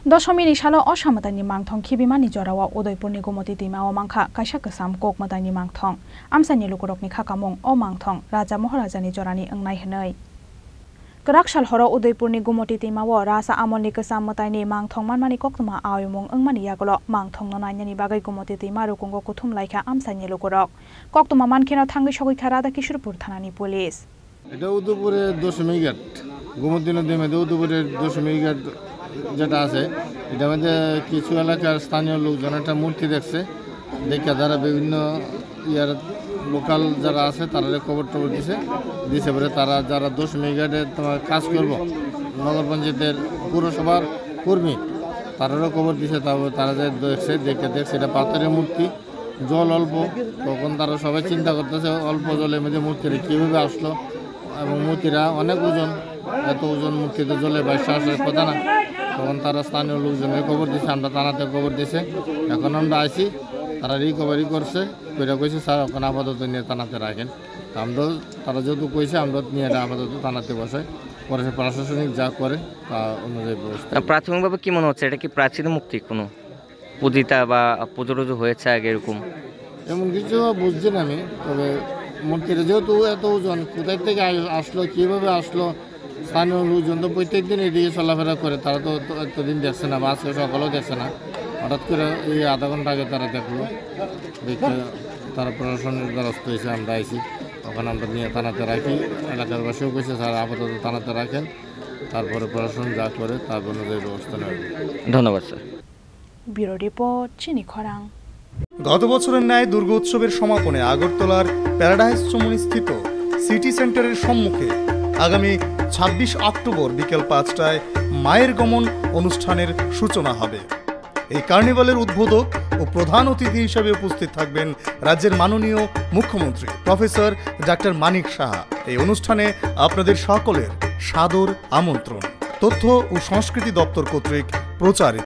दशमीनि सालो असामतानि मांथं खिबिमानि जरावा उदयपुरनि गोमती दैमाओ मांखा काइसा गोसाम कोकमतानि मांथं आमसानि लुकुरकनि खाकामुं अ मांथं राजा महाराजानि जरानि ओंनाय हनै गराकसाल हरो उदयपुरनि गोमती दैमाओ राजा आमलनि गोसाम मताइनि मांथं मानमानि कोकतमा आयमुं ओंमानि यागलो मांथं ननायनि बागै गोमती दैमा रुकुंगो कुथुम लाइखा आमसानि लुकुरक कोकतमा मानखेना थांगै सगैखा राधा किशोरपुर थानानि पुलिस এটা উদয়পুরের দশমী ঘাট গোমতী নদীর মধ্যে উদয়পুরের দশমী ঘাট যেটা আছে এটার মধ্যে কিছু এলাকার স্থানীয় লোকজন একটা মূর্তি দেখছে দেখে যারা বিভিন্ন লোকাল যারা আছে তারা খবর টবর দিছে পরে তারা যারা দশমী ঘাটে তোমার কাজ করব নগর পঞ্চায়েতের পুরসভার কর্মী তারারও খবর দিছে তারা যে দেখছে এটা পাথরের মূর্তি জল অল্প তখন তারা সবাই চিন্তা করতেছে অল্প জলের মধ্যে মূর্তিটা কীভাবে আসলো এবং মূর্তিরা অনেক ওজন এত ওজন মূর্তিতে জলে বাইশে আসার কথা না তখন তারা স্থানীয় লোকজনের খবর দিছে আমরা থানাতে খবর দিছে এখন আমরা আইছি তারা রিকভারি করছে কইরা কইছে স্যার এখন আপাতত নিয়ে থানাতে রাখেন আমরা তারা যেহেতু কইছে আমরা নিয়ে আপাতত থানাতে বসাই পরে প্রশাসনিক যা করে তা অনুযায়ী ব্যবস্থা। প্রাথমিকভাবে কি মনে হচ্ছে এটা কি প্রাচীন মুক্তি কোনো পূজিতা বা পুজো টুজো হয়েছে আগে এরকম এমন কিছু বুঝছি না আমি তবে মূর্তিটা যেহেতু এত ওজন কোথায় থেকে আসলো কীভাবে আসলো স্থানীয় লোকজন তো প্রত্যেক দিন এদিকে চলাফেরা করে তারা তো এতদিন দেখছে না বা আজকে সকালেও দেখছে না হঠাৎ করে এই আধা ঘন্টা আগে তারা দেখলো দেখে তারা প্রশাসনের দ্বারস্থ হয়েছে আমরা আইছি ওখানে আমরা নিয়ে থানাতে রাখি এলাকার বাসীও কইছে স্যার আপাতত থানাতে রাখেন তারপরে প্রশাসন যা করে তার অনুযায়ী ব্যবস্থা নেবে। ধন্যবাদ স্যার। ব্যুরো রিপোর্ট চিনি খরাং। গত বছরের ন্যায় দুর্গোৎসবের সমাপনে আগরতলার প্যারাডাইস চমুনি স্থিত সিটি সেন্টারের সম্মুখে আগামী ২৬ অক্টোবর বিকেল ৫টায় মায়ের গমন অনুষ্ঠানের সূচনা হবে। এই কার্নিভালের উদ্বোধক ও প্রধান অতিথি হিসেবে উপস্থিত থাকবেন রাজ্যের মাননীয় মুখ্যমন্ত্রী প্রফেসর ডাক্তার মানিক সাহা। এই অনুষ্ঠানে আপনাদের সকলের সাদর আমন্ত্রণ। তথ্য ও সংস্কৃতি দপ্তর কর্তৃক প্রচারিত।